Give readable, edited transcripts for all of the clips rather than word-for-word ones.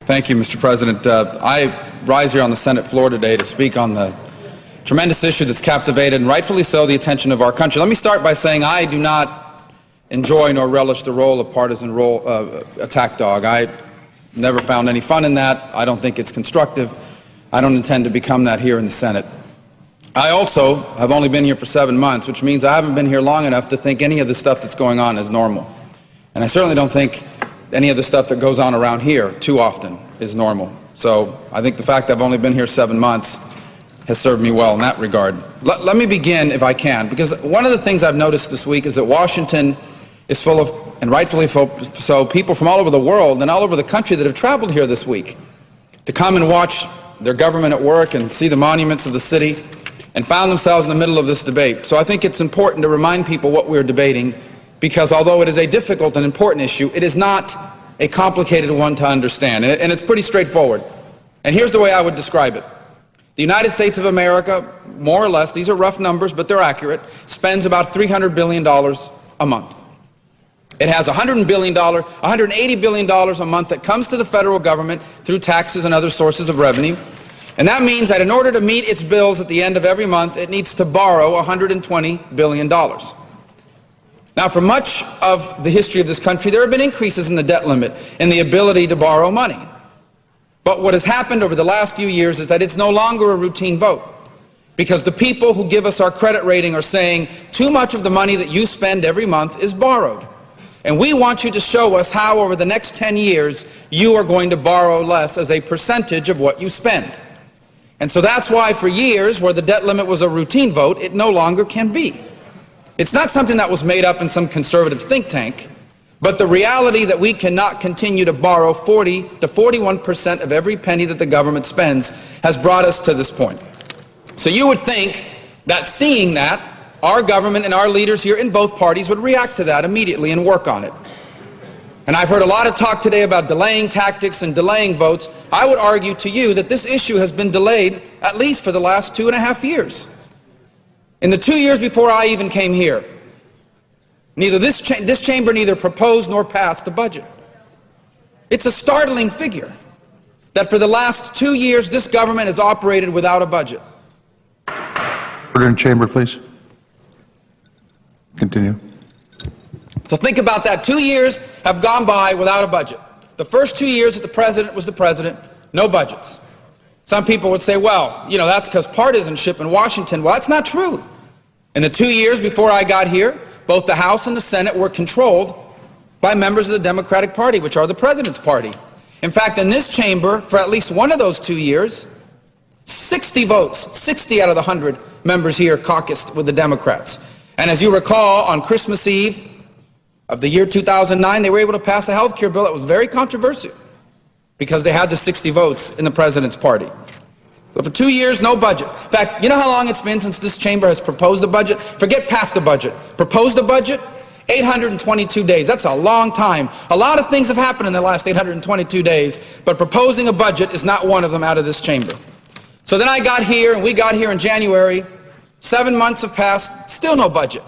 Thank you, Mr. President. I rise here on the Senate floor today to speak on the tremendous issue that's captivated, and rightfully so, the attention of our country. Let me start by saying I do not enjoy nor relish the role of partisan attack dog. I never found any fun in that. I don't think it's constructive. I don't intend to become that here in the Senate. I also have only been here for 7 months, which means I haven't been here long enough to think any of the stuff that's going on is normal. And I certainly don't think any of the stuff that goes on around here too often is normal. So I think the fact I've only been here 7 months has served me well in that regard. Let me begin, if I can, because one of the things I've noticed this week is that Washington is full of, and rightfully so, people from all over the world and all over the country that have traveled here this week to come and watch their government at work and see the monuments of the city, and found themselves in the middle of this debate. So I think it's important to remind people what we're debating, because although it is a difficult and important issue, it is not a complicated one to understand, and it's pretty straightforward. And here's the way I would describe it. The United States of America, more or less, these are rough numbers, but they're accurate, spends about $300 billion a month. It has $180 billion a month that comes to the federal government through taxes and other sources of revenue. And that means that in order to meet its bills at the end of every month, it needs to borrow $120 billion. Now, for much of the history of this country, there have been increases in the debt limit and the ability to borrow money. But what has happened over the last few years is that it's no longer a routine vote, because the people who give us our credit rating are saying too much of the money that you spend every month is borrowed. And we want you to show us how over the next 10 years you are going to borrow less as a percentage of what you spend. And so that's why for years, where the debt limit was a routine vote, it no longer can be. It's not something that was made up in some conservative think tank, but the reality that we cannot continue to borrow 40 to 41% of every penny that the government spends has brought us to this point. So you would think that seeing that, our government and our leaders here in both parties would react to that immediately and work on it. And I've heard a lot of talk today about delaying tactics and delaying votes. I would argue to you that this issue has been delayed at least for the last 2.5 years. In the 2 years before I even came here, neither this chamber neither proposed nor passed a budget. It's a startling figure that for the last 2 years this government has operated without a budget. Order in chamber, please. Continue. So think about that. 2 years have gone by without a budget. The first 2 years that the president was the president, no budgets. Some people would say, well, you know, that's because partisanship in Washington. Well, that's not true. In the 2 years before I got here, both the House and the Senate were controlled by members of the Democratic Party, which are the president's party. In fact, in this chamber, for at least one of those 2 years, 60 votes, 60 out of the 100 members here caucused with the Democrats. And as you recall, on Christmas Eve of the year 2009, they were able to pass a health care bill that was very controversial because they had the 60 votes in the president's party. So for 2 years, no budget. In fact, you know how long it's been since this chamber has proposed a budget? Forget passed a budget. Proposed a budget? 822 days. That's a long time. A lot of things have happened in the last 822 days, but proposing a budget is not one of them out of this chamber. So then I got here, and we got here in January. 7 months have passed, still no budget.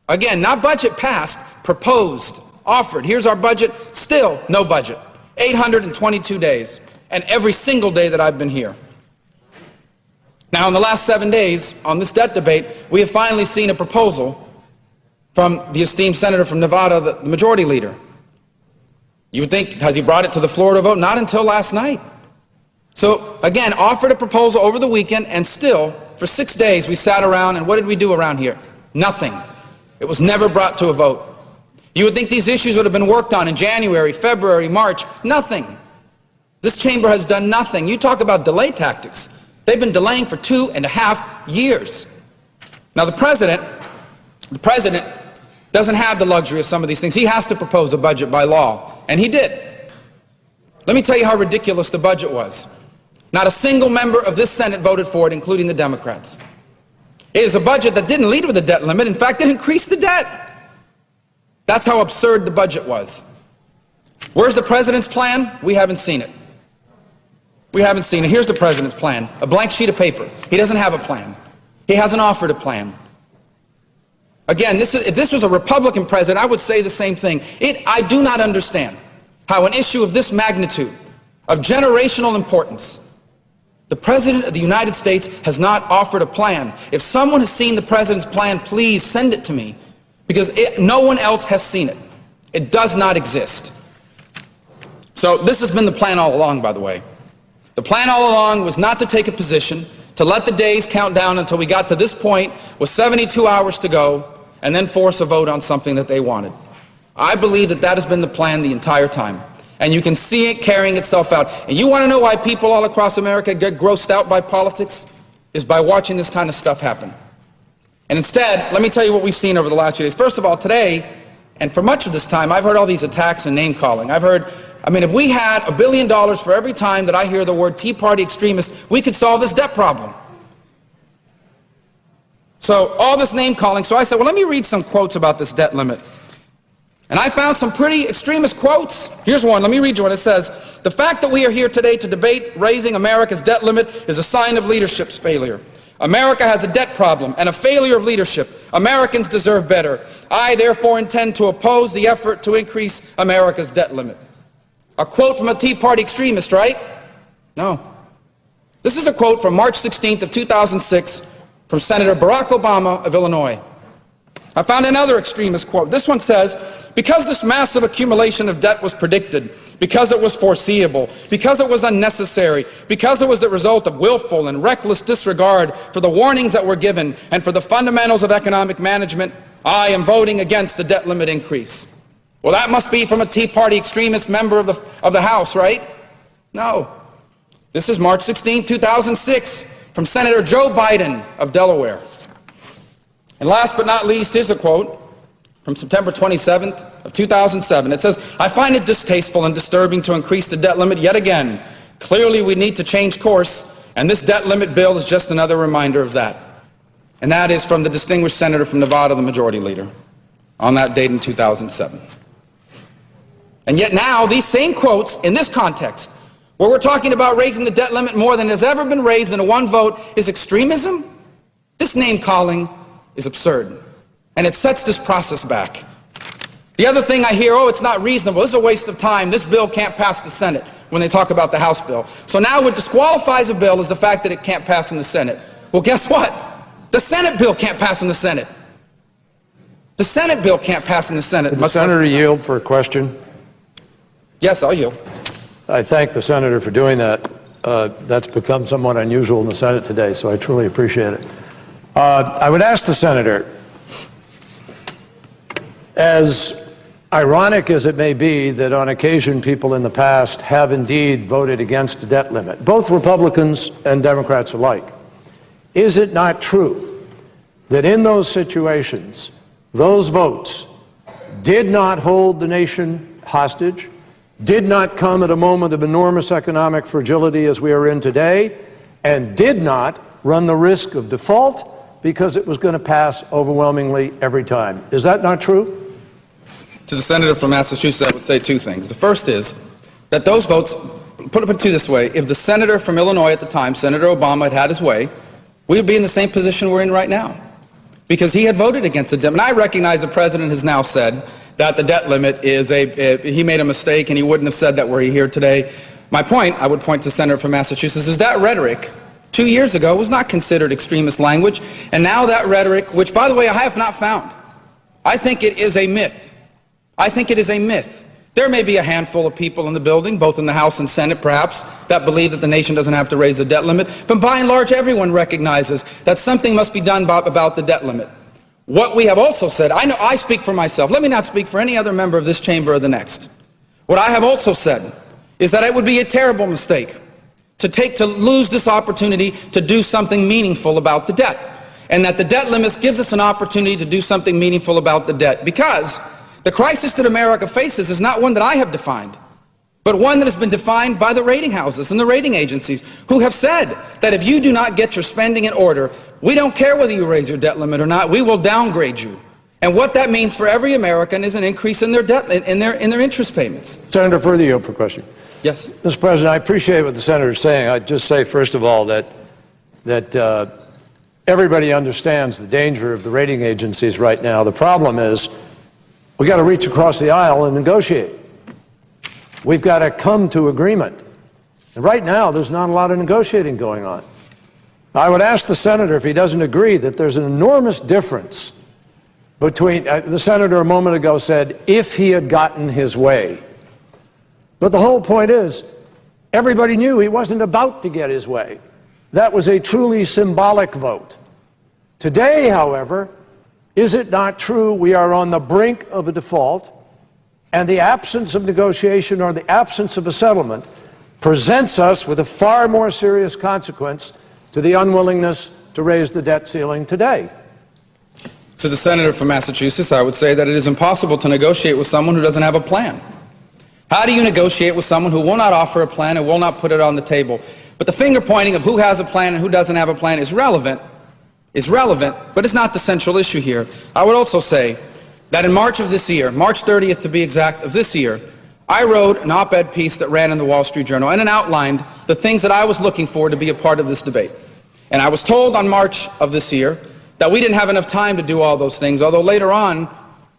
Again, not budget passed, proposed, offered. Here's our budget, still no budget. 822 days, and every single day that I've been here. Now, in the last 7 days, on this debt debate, we have finally seen a proposal from the esteemed senator from Nevada, the majority leader. You would think, has he brought it to the floor to vote? Not until last night. So, again, offered a proposal over the weekend, and still, for 6 days, we sat around, and what did we do around here? Nothing. It was never brought to a vote. You would think these issues would have been worked on in January, February, March. Nothing. This chamber has done nothing. You talk about delay tactics. They've been delaying for 2.5 years. Now, the president doesn't have the luxury of some of these things. He has to propose a budget by law, and he did. Let me tell you how ridiculous the budget was. Not a single member of this Senate voted for it, including the Democrats. It is a budget that didn't lead with a debt limit. In fact, it increased the debt. That's how absurd the budget was. Where's the president's plan? We haven't seen it. We haven't seen it. Here's the president's plan, a blank sheet of paper. He doesn't have a plan. He hasn't offered a plan. Again, if this was a Republican president, I would say the same thing. I do not understand how an issue of this magnitude, of generational importance. The President of the United States has not offered a plan. If someone has seen the President's plan, please send it to me, because no one else has seen it. It does not exist. So this has been the plan all along, by the way. The plan all along was not to take a position, to let the days count down until we got to this point with 72 hours to go, and then force a vote on something that they wanted. I believe that that has been the plan the entire time. And you can see it carrying itself out. And you want to know why people all across America get grossed out by politics? Is by watching this kind of stuff happen. And instead, let me tell you what we've seen over the last few days. First of all, today, and for much of this time, I've heard all these attacks and name-calling. If we had $1 billion for every time that I hear the word Tea Party extremist, we could solve this debt problem. So all this name-calling. So I said, well, let me read some quotes about this debt limit. And I found some pretty extremist quotes. Here's one. Let me read you what it says. The fact that we are here today to debate raising America's debt limit is a sign of leadership's failure. America has a debt problem and a failure of leadership. Americans deserve better. I therefore intend to oppose the effort to increase America's debt limit. A quote from a Tea Party extremist, right? No. This is a quote from March 16th of 2006 from Senator Barack Obama of Illinois. I found another extremist quote. This one says, because this massive accumulation of debt was predicted, because it was foreseeable, because it was unnecessary, because it was the result of willful and reckless disregard for the warnings that were given and for the fundamentals of economic management, I am voting against the debt limit increase. Well, that must be from a Tea Party extremist member of the House, right? No. This is March 16, 2006, from Senator Joe Biden of Delaware. And last but not least, here's a quote from September 27th of 2007. It says, I find it distasteful and disturbing to increase the debt limit yet again. Clearly, we need to change course, and this debt limit bill is just another reminder of that. And that is from the distinguished senator from Nevada, the majority leader, on that date in 2007. And yet now, these same quotes in this context, where we're talking about raising the debt limit more than has ever been raised in a one vote, is extremism? This name-calling is absurd, and it sets this process back. The other thing I hear, it's not reasonable, this is a waste of time, this bill can't pass the Senate, when they talk about the House bill. So now what disqualifies a bill is the fact that it can't pass in the Senate. Well, guess what? The Senate bill can't pass in the Senate. The Senate bill can't pass in the Senate. Would the senator yield for a question? Yes, I'll yield. I thank the senator for doing that. That's become somewhat unusual in the Senate today, so I truly appreciate it. I would ask the senator, as ironic as it may be that on occasion people in the past have indeed voted against the debt limit, both Republicans and Democrats alike, is it not true that in those situations, those votes did not hold the nation hostage, did not come at a moment of enormous economic fragility as we are in today, and did not run the risk of default because it was going to pass overwhelmingly every time? Is that not true? To the senator from Massachusetts, I would say two things. The first is that those votes, put it this way, if the senator from Illinois at the time, Senator Obama, had had his way, we would be in the same position we're in right now, because he had voted against the debt. And I recognize the president has now said that the debt limit is he made a mistake and he wouldn't have said that were he here today. My point, I would point to the senator from Massachusetts, is that rhetoric 2 years ago was not considered extremist language, and now that rhetoric, which, by the way, I have not found, I think it is a myth. I think it is a myth. There may be a handful of people in the building, both in the House and Senate perhaps, that believe that the nation doesn't have to raise the debt limit, but by and large everyone recognizes that something must be done about the debt limit. What we have also said, I know I speak for myself, let me not speak for any other member of this chamber or the next. What I have also said is that it would be a terrible mistake to lose this opportunity to do something meaningful about the debt, and that the debt limit gives us an opportunity to do something meaningful about the debt, because the crisis that America faces is not one that I have defined, but one that has been defined by the rating houses and the rating agencies, who have said that if you do not get your spending in order, we don't care whether you raise your debt limit or not, we will downgrade you. And what that means for every American is an increase in their debt, in their interest payments. Senator, further yield for question. Yes. Mr. President, I appreciate what the senator is saying. I'd just say, first of all, that everybody understands the danger of the rating agencies right now. The problem is we've got to reach across the aisle and negotiate. We've got to come to agreement. And right now, there's not a lot of negotiating going on. I would ask the senator if he doesn't agree that there's an enormous difference between, the senator a moment ago said, if he had gotten his way. But the whole point is, everybody knew he wasn't about to get his way. That was a truly symbolic vote. Today, however, is it not true we are on the brink of a default, and the absence of negotiation or the absence of a settlement presents us with a far more serious consequence to the unwillingness to raise the debt ceiling today? To the senator from Massachusetts, I would say that it is impossible to negotiate with someone who doesn't have a plan. How do you negotiate with someone who will not offer a plan and will not put it on the table? But the finger pointing of who has a plan and who doesn't have a plan is relevant, but it's not the central issue here. I would also say that in March of this year, March 30th to be exact, of this year, I wrote an op-ed piece that ran in the Wall Street Journal, and it outlined the things that I was looking for to be a part of this debate. And I was told on March of this year that we didn't have enough time to do all those things, although later on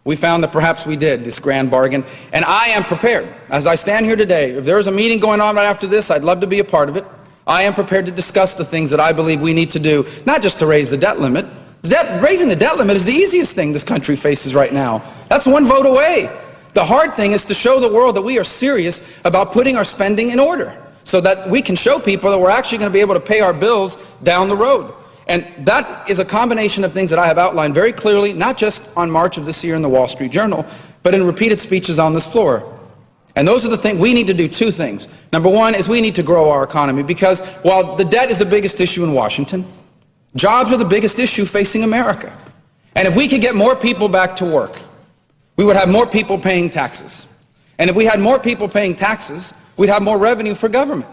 we found that perhaps we did, this grand bargain. And I am prepared. As I stand here today, if there is a meeting going on right after this, I'd love to be a part of it. I am prepared to discuss the things that I believe we need to do, not just to raise the debt limit. Raising the debt limit is the easiest thing this country faces right now. That's one vote away. The hard thing is to show the world that we are serious about putting our spending in order so that we can show people that we're actually going to be able to pay our bills down the road. And that is a combination of things that I have outlined very clearly, not just on March of this year in the Wall Street Journal, but in repeated speeches on this floor. And those are the things we need to do. Two things. Number one is we need to grow our economy, because while the debt is the biggest issue in Washington, jobs are the biggest issue facing America. And if we could get more people back to work, we would have more people paying taxes. And if we had more people paying taxes, we'd have more revenue for government.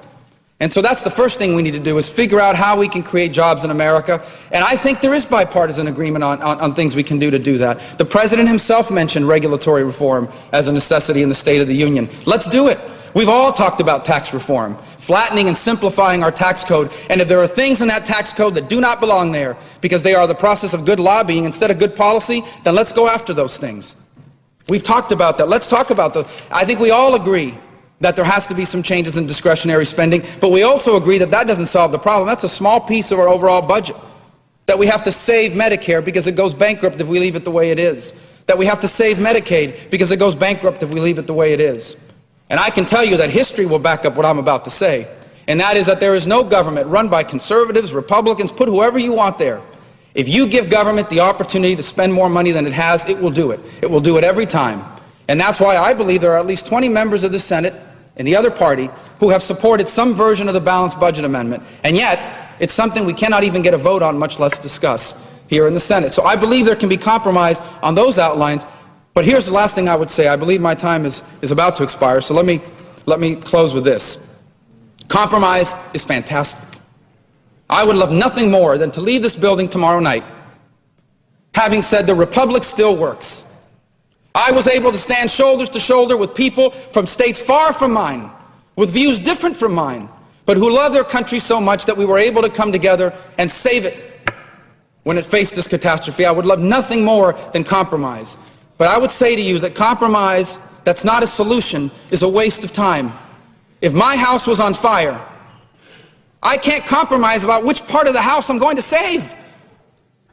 And so that's the first thing we need to do, is figure out how we can create jobs in America. And I think there is bipartisan agreement on things we can do to do that. The president himself mentioned regulatory reform as a necessity in the State of the Union. Let's do it. We've all talked about tax reform, flattening and simplifying our tax code. And if there are things in that tax code that do not belong there because they are the process of good lobbying instead of good policy, then let's go after those things. We've talked about that. Let's talk about those. I think we all agree that there has to be some changes in discretionary spending, but we also agree that that doesn't solve the problem. That's a small piece of our overall budget. That we have to save Medicare because it goes bankrupt if we leave it the way it is. That we have to save Medicaid because it goes bankrupt if we leave it the way it is. And I can tell you that history will back up what I'm about to say, and that is that there is no government run by conservatives, Republicans, put whoever you want there. If you give government the opportunity to spend more money than it has, it will do it. It will do it every time. And that's why I believe there are at least 20 members of the Senate and the other party who have supported some version of the balanced budget amendment. And yet, it's something we cannot even get a vote on, much less discuss here in the Senate. So I believe there can be compromise on those outlines. But here's the last thing I would say. I believe my time is about to expire, so let me close with this. Compromise is fantastic. I would love nothing more than to leave this building tomorrow night having said the Republic still works. I was able to stand shoulder to shoulder with people from states far from mine, with views different from mine, but who love their country so much that we were able to come together and save it when it faced this catastrophe. I would love nothing more than compromise. But I would say to you that compromise that's not a solution is a waste of time. If my house was on fire, I can't compromise about which part of the house I'm going to save.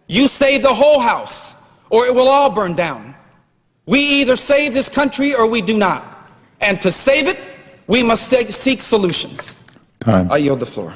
You save the whole house, or it will all burn down. We either save this country or we do not. And to save it, we must seek solutions. Time. I yield the floor.